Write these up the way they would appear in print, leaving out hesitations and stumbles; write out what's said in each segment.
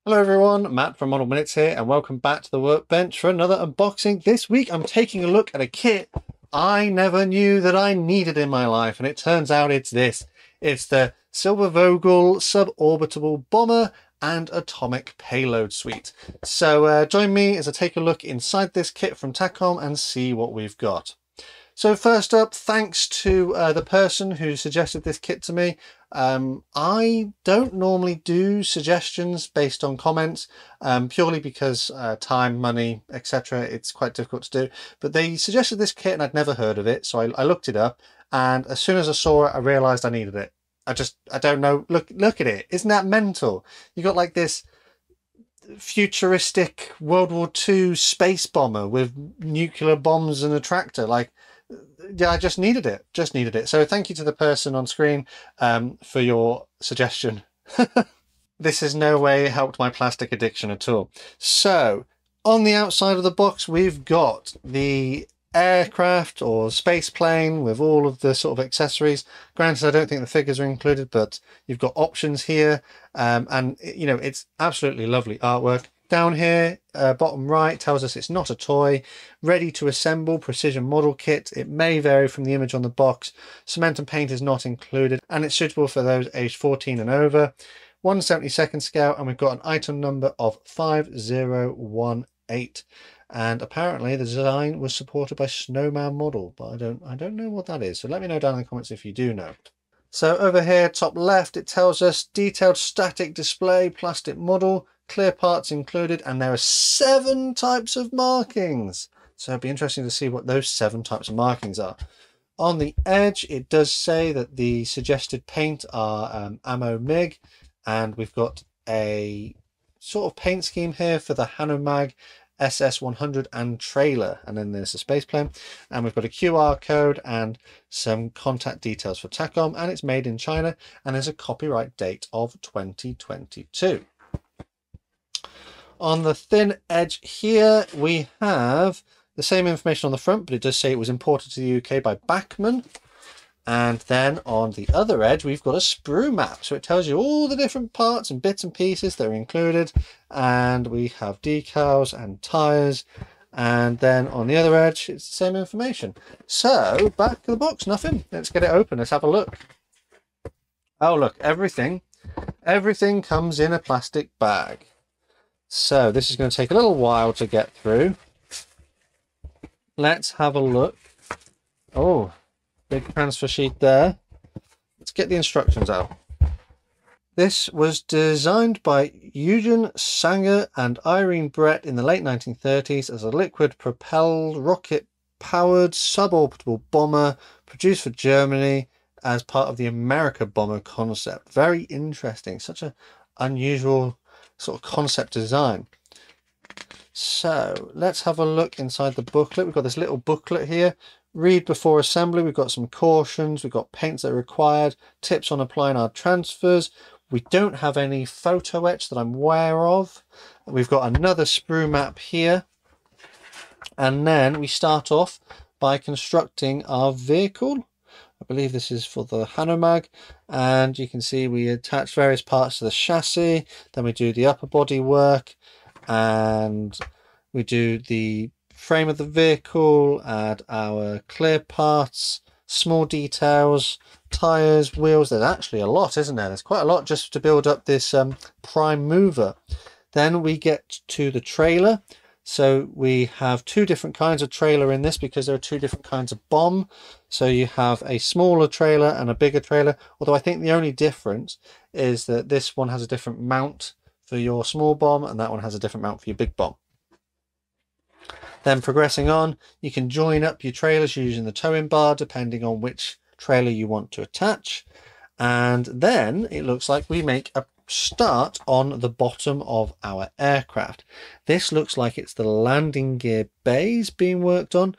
Hello everyone, Matt from Model Minutes here and welcome back to the workbench for another unboxing. This week I'm taking a look at a kit I never knew that I needed in my life, and it turns out it's this. It's the Silbervogel Suborbital Bomber and Atomic Payload Suite. So join me as I take a look inside this kit from Takom and see what we've got. So first up, thanks to the person who suggested this kit to me. I don't normally do suggestions based on comments, purely because time, money, etc. It's quite difficult to do. But they suggested this kit and I'd never heard of it, so I looked it up. And as soon as I saw it, I realised I needed it. I don't know. Look at it. Isn't that mental? You got like this futuristic World War II space bomber with nuclear bombs and a tractor. Like, yeah, I just needed it. So thank you to the person on screen for your suggestion. This has no way helped my plastic addiction at all. So on the outside of the box, we've got the aircraft or space plane with all of the sort of accessories. Granted, I don't think the figures are included, but you've got options here. And you know, it's absolutely lovely artwork. Down here, bottom right, tells us it's not a toy. Ready to assemble precision model kit. It may vary from the image on the box. Cement and paint is not included, and it's suitable for those aged 14 and over. 1/72 scale, and we've got an item number of 5018. And apparently the design was supported by Snowman Model, but I don't know what that is. So let me know down in the comments if you do know. So over here, top left, it tells us detailed static display, plastic model, clear parts included, and there are 7 types of markings. So it'd be interesting to see what those 7 types of markings are. On the edge, it does say that the suggested paint are Ammo MIG, and we've got a sort of paint scheme here for the Hanomag SS100 and trailer, and then there's the space plane, and we've got a QR code and some contact details for Takom, and it's made in China, and there's a copyright date of 2022. On the thin edge here, we have the same information on the front, but it does say it was imported to the UK by Bachmann. And then on the other edge, we've got a sprue map. So it tells you all the different parts and bits and pieces that are included. And we have decals and tyres. And then on the other edge, it's the same information. So back to the box, nothing. Let's get it open. Let's have a look. Oh, look, everything comes in a plastic bag. So this is going to take a little while to get through. Let's have a look. Oh, big transfer sheet there. Let's get the instructions out. This was designed by Eugen Sanger and Sänger-Bredt in the late 1930s as a liquid-propelled, rocket-powered suborbital bomber produced for Germany as part of the Amerika Bomber concept. Very interesting. Such an unusual sort of concept design. So let's have a look inside the booklet. We've got this little booklet here. Read before assembly. We've got some cautions. We've got paints that are required. Tips on applying our transfers. We don't have any photo etch that I'm aware of. We've got another sprue map here. And then we start off by constructing our vehicle. I believe this is for the Hanomag, and you can see we attach various parts to the chassis, then we do the upper body work, and we do the frame of the vehicle, add our clear parts, small details, tyres, wheels. There's actually a lot, isn't there? There's quite a lot just to build up this prime mover. Then we get to the trailer. So we have 2 different kinds of trailer in this because there are 2 different kinds of bomb. So you have a smaller trailer and a bigger trailer, although I think the only difference is that this one has a different mount for your small bomb and that one has a different mount for your big bomb. Then progressing on, you can join up your trailers using the towing bar depending on which trailer you want to attach. And then it looks like we make a start on the bottom of our aircraft. This looks like it's the landing gear bays being worked on,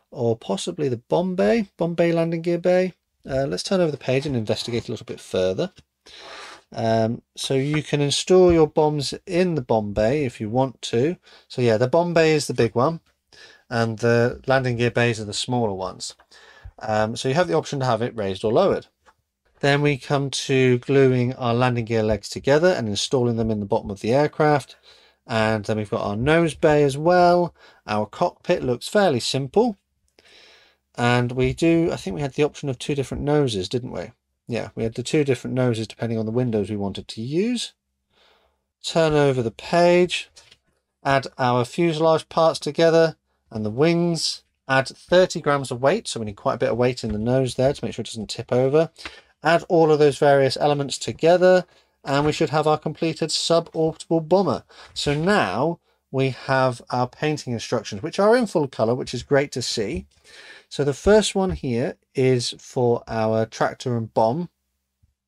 or possibly the bomb bay landing gear bay. Let's turn over the page and investigate a little bit further. So you can install your bombs in the bomb bay if you want to. So yeah, the bomb bay is the big one and the landing gear bays are the smaller ones. So you have the option to have it raised or lowered. Then we come to gluing our landing gear legs together and installing them in the bottom of the aircraft. And then we've got our nose bay as well. Our cockpit looks fairly simple. And I think we had the option of 2 different noses, didn't we? Yeah, we had the 2 different noses depending on the windows we wanted to use. Turn over the page, add our fuselage parts together and the wings. Add 30 grams of weight, so we need quite a bit of weight in the nose there to make sure it doesn't tip over. Add all of those various elements together, and we should have our completed suborbital bomber. So now we have our painting instructions, which are in full color, which is great to see. So the first one here is for our tractor and bomb.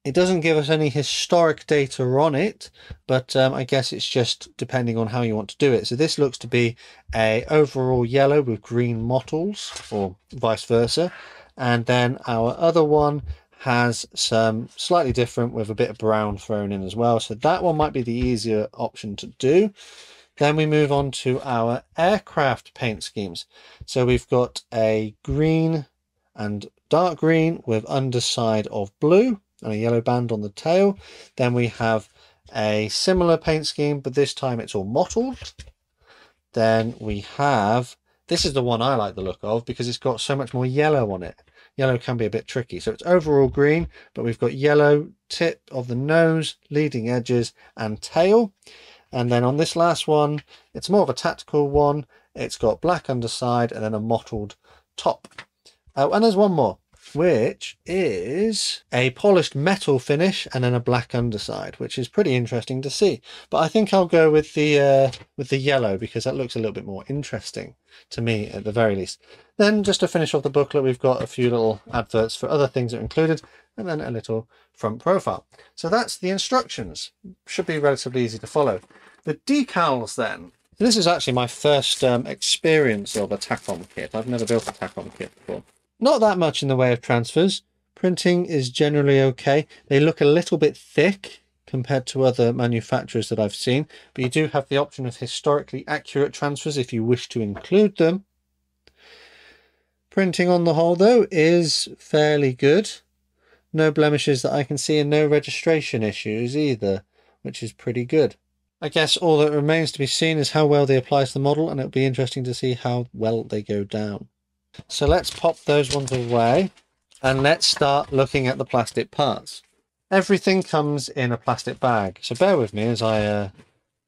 It doesn't give us any historic data on it, but I guess it's just depending on how you want to do it. So this looks to be a overall yellow with green mottles, or vice versa. And then our other one has some slightly different with a bit of brown thrown in as well. So that one might be the easier option to do. Then we move on to our aircraft paint schemes. So we've got a green and dark green with underside of blue and a yellow band on the tail. Then we have a similar paint scheme, but this time it's all mottled. Then we have, this is the one I like the look of because it's got so much more yellow on it. Yellow can be a bit tricky. So it's overall green, but we've got yellow tip of the nose, leading edges and tail. And then on this last one, it's more of a tactical one. It's got black underside and then a mottled top. Oh, and there's one more, which is a polished metal finish and then a black underside, which is pretty interesting to see. But I think I'll go with the yellow because that looks a little bit more interesting to me at the very least. Then just to finish off the booklet, we've got a few little adverts for other things that are included and then a little front profile. So that's the instructions. Should be relatively easy to follow. The decals then. This is actually my first experience of a Takom kit. I've never built a Takom kit before. Not that much in the way of transfers. Printing is generally okay. They look a little bit thick compared to other manufacturers that I've seen, but you do have the option of historically accurate transfers if you wish to include them. Printing on the whole though is fairly good. No blemishes that I can see and no registration issues either, which is pretty good. I guess all that remains to be seen is how well they apply to the model, and it'll be interesting to see how well they go down. So let's pop those ones away and let's start looking at the plastic parts. Everything comes in a plastic bag, so bear with me as I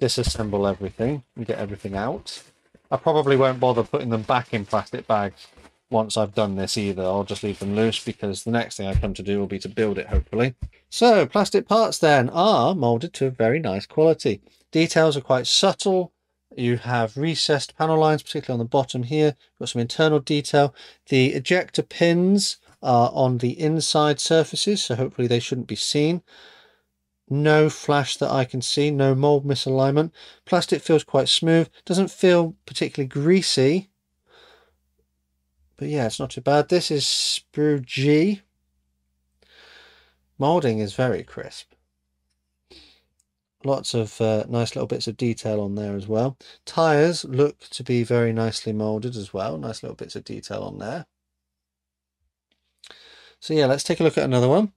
disassemble everything and get everything out. I probably won't bother putting them back in plastic bags once I've done this either. I'll just leave them loose because the next thing I come to do will be to build it, hopefully. So plastic parts then are moulded to a very nice quality. Details are quite subtle. You have recessed panel lines, particularly on the bottom here. Got some internal detail. The ejector pins are on the inside surfaces, so hopefully they shouldn't be seen. No flash that I can see, no mold misalignment. Plastic feels quite smooth. Doesn't feel particularly greasy. But yeah, it's not too bad. This is sprue G. Moulding is very crisp. Lots of nice little bits of detail on there as well. Tyres look to be very nicely moulded as well. Nice little bits of detail on there. So yeah, let's take a look at another one.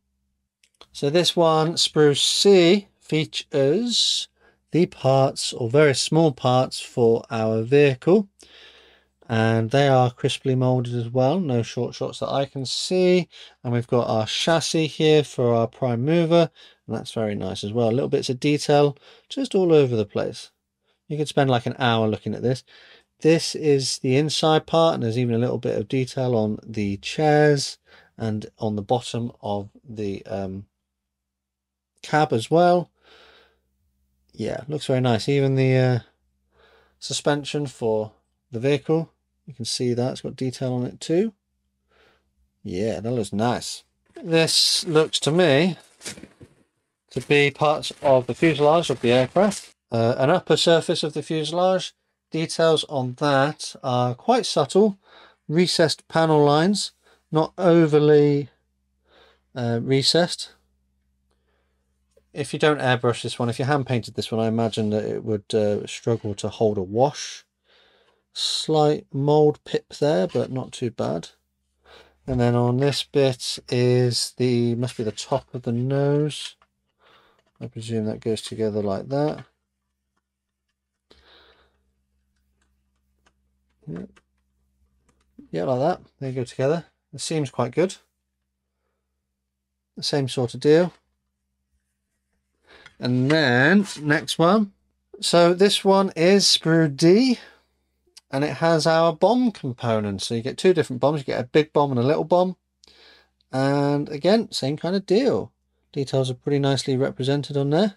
So this one, sprue C, features the parts, or very small parts, for our vehicle. And they are crisply moulded as well. No short shots that I can see. And we've got our chassis here for our prime mover. And that's very nice as well. Little bits of detail just all over the place. You could spend like an hour looking at this. This is the inside part, and there's even a little bit of detail on the chairs and on the bottom of the cab as well. Yeah, looks very nice. Even the suspension for the vehicle, you can see that it's got detail on it too. Yeah, that looks nice. This looks to me to be parts of the fuselage of the aircraft. An upper surface of the fuselage. Details on that are quite subtle. Recessed panel lines, not overly recessed. If you don't airbrush this one, if you hand painted this one, I imagine that it would struggle to hold a wash. Slight mould pip there, but not too bad. And then on this bit is must be the top of the nose. I presume that goes together like that. Yeah, like that. They go together. It seems quite good. The same sort of deal. And then next one. So this one is sprue D, and it has our bomb component. So you get two different bombs. You get a big bomb and a little bomb. And again, same kind of deal. Details are pretty nicely represented on there.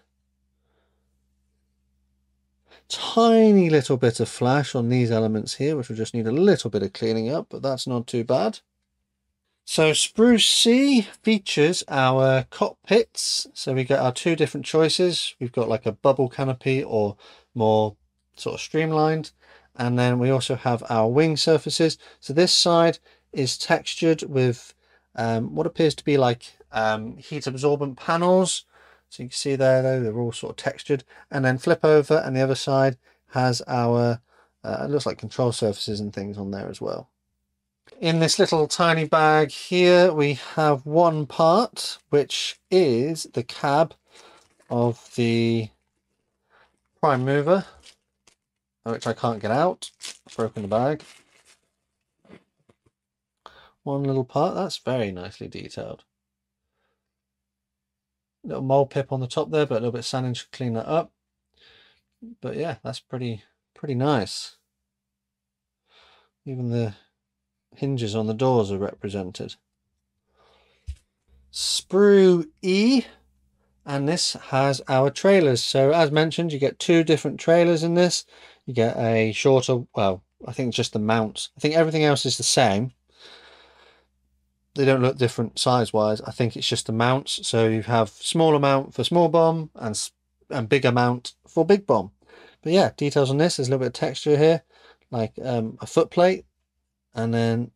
Tiny little bit of flash on these elements here, which will just need a little bit of cleaning up, but that's not too bad. So sprue C features our cockpits. So we get our two different choices. We've got like a bubble canopy or more sort of streamlined. And then we also have our wing surfaces. So this side is textured with what appears to be like heat absorbent panels. So you can see there, though, they're all sort of textured. And then flip over and the other side has our, it looks like control surfaces and things on there as well. In this little tiny bag here, we have one part, which is the cab of the prime mover, which I can't get out. I've broken the bag. One little part, that's very nicely detailed. Little mole pip on the top there, but a little bit of sanding should clean that up. But yeah, that's pretty nice. Even the hinges on the doors are represented. Sprue E, and this has our trailers. So as mentioned, you get two different trailers in this. You get a shorter, well, I think just the mounts. I think everything else is the same. They don't look different size wise. I think it's just the mounts. So you have small amount for small bomb and big amount for big bomb. But yeah, details on this. There's a little bit of texture here, like a foot plate, and then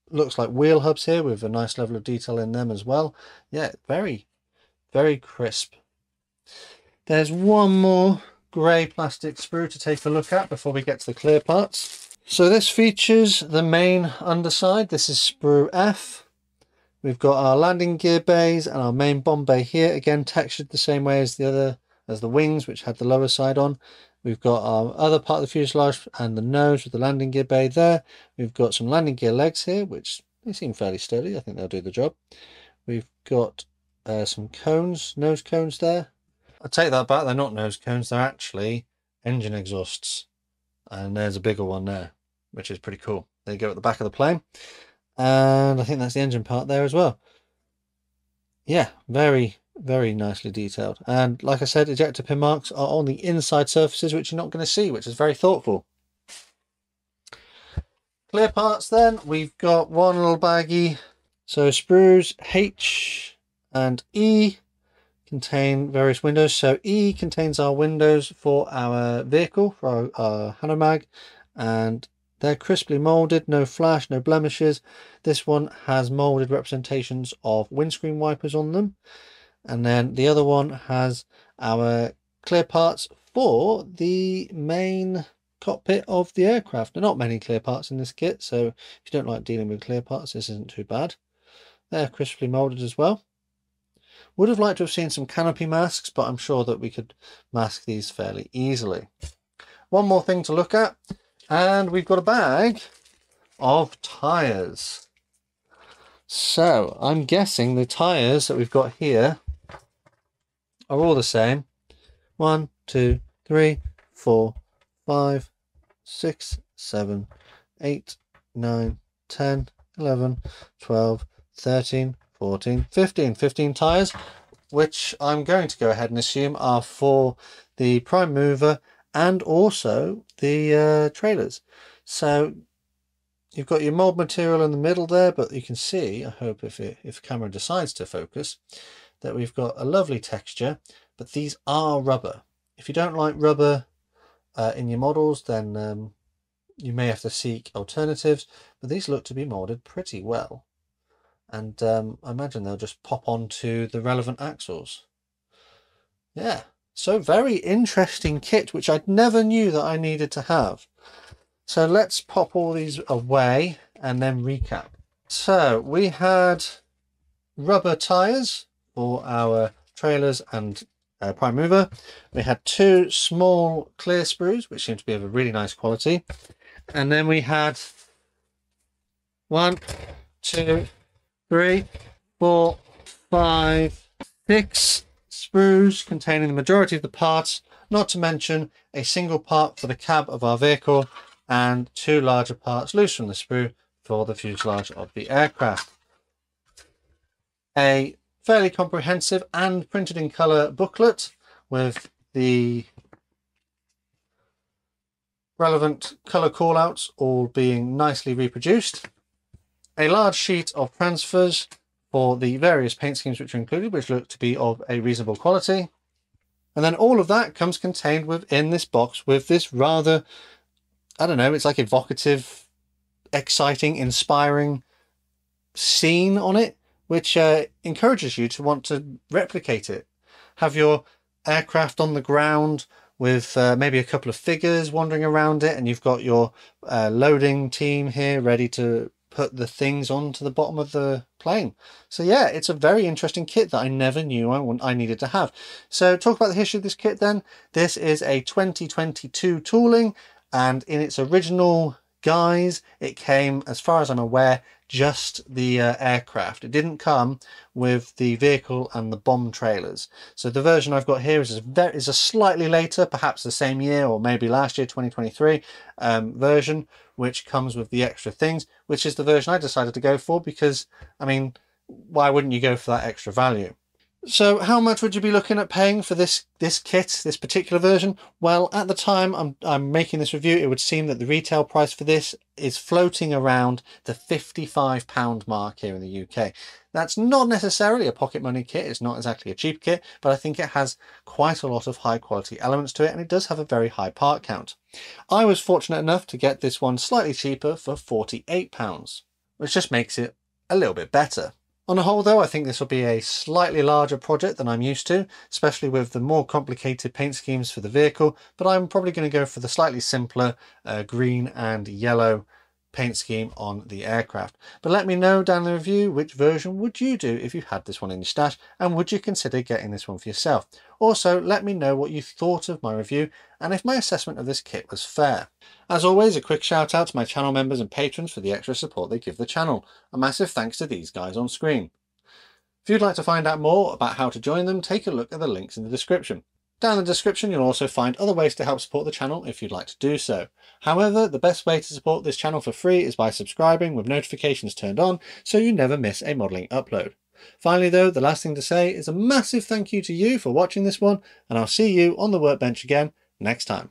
looks like wheel hubs here with a nice level of detail in them as well. Yeah, very crisp. There's one more grey plastic sprue to take a look at before we get to the clear parts. So this features the main underside. This is sprue F. We've got our landing gear bays and our main bomb bay here, again textured the same way as the wings, which had the lower side on. We've got our other part of the fuselage and the nose with the landing gear bay there. We've got some landing gear legs here, which they seem fairly sturdy. I think they'll do the job. We've got some cones, nose cones there. I take that back, they're not nose cones, they're actually engine exhausts. And there's a bigger one there, which is pretty cool. They go at the back of the plane. And I think that's the engine part there as well. Yeah, very nicely detailed. And like I said, ejector pin marks are on the inside surfaces, which you're not going to see, which is very thoughtful. Clear parts then, we've got one little baggie. So sprues H and E contain various windows. So E contains our windows for our vehicle, for our Hanomag, and they're crisply molded, no flash, no blemishes. This one has molded representations of windscreen wipers on them. And then the other one has our clear parts for the main cockpit of the aircraft. There are not many clear parts in this kit, so if you don't like dealing with clear parts, this isn't too bad. They're crisply molded as well. Would have liked to have seen some canopy masks, but I'm sure that we could mask these fairly easily. One more thing to look at, and we've got a bag of tyres. So I'm guessing the tyres that we've got here are all the same. 1, 2, 3, 4, 5, 6, 7, 8, 9, 10, 11, 12, 13, 14, 15 tyres, which I'm going to go ahead and assume are for the prime mover and also the trailers. So you've got your mold material in the middle there, but you can see, I hope if the camera decides to focus, that we've got a lovely texture, but these are rubber. If you don't like rubber in your models, then you may have to seek alternatives, but these look to be molded pretty well. And I imagine they'll just pop onto the relevant axles. Yeah, so very interesting kit, which I never knew that I needed to have. So let's pop all these away and then recap. So we had rubber tyres for our trailers and prime mover. We had 2 small clear sprues, which seem to be of a really nice quality. And then we had 1, 2, 3, 4, 5, 6 sprues containing the majority of the parts, not to mention a single part for the cab of our vehicle and 2 larger parts loose from the sprue for the fuselage of the aircraft. A fairly comprehensive and printed in colour booklet with the relevant colour callouts all being nicely reproduced. A large sheet of transfers for the various paint schemes which are included, which look to be of a reasonable quality. And then all of that comes contained within this box with this rather, I don't know, it's like evocative, exciting, inspiring scene on it, which encourages you to want to replicate it. Have your aircraft on the ground with maybe a couple of figures wandering around it, and you've got your loading team here ready to put the things onto the bottom of the plane. So yeah, it's a very interesting kit that I never knew I needed to have. So talk about the history of this kit then. This is a 2022 tooling, and in its original guise it came, as far as I'm aware, just the aircraft. It didn't come with the vehicle and the bomb trailers. So the version I've got here is a slightly later, perhaps the same year or maybe last year, 2023 version, which comes with the extra things, which is the version I decided to go for because, I mean, why wouldn't you go for that extra value? So how much would you be looking at paying for this kit, this particular version? Well, at the time I'm making this review, it would seem that the retail price for this is floating around the £55 mark here in the UK. That's not necessarily a pocket money kit, it's not exactly a cheap kit, but I think it has quite a lot of high quality elements to it, and it does have a very high part count. I was fortunate enough to get this one slightly cheaper for £48, which just makes it a little bit better. On the whole though, I think this will be a slightly larger project than I'm used to, especially with the more complicated paint schemes for the vehicle, but I'm probably going to go for the slightly simpler green and yellow paint scheme on the aircraft. But let me know down in the review, which version would you do if you had this one in your stash, and would you consider getting this one for yourself? Also, let me know what you thought of my review and if my assessment of this kit was fair. As always, a quick shout out to my channel members and patrons for the extra support they give the channel. A massive thanks to these guys on screen. If you'd like to find out more about how to join them, take a look at the links in the description. Down in the description you'll also find other ways to help support the channel if you'd like to do so. However, the best way to support this channel for free is by subscribing with notifications turned on so you never miss a modelling upload. Finally though, the last thing to say is a massive thank you to you for watching this one, and I'll see you on the workbench again next time.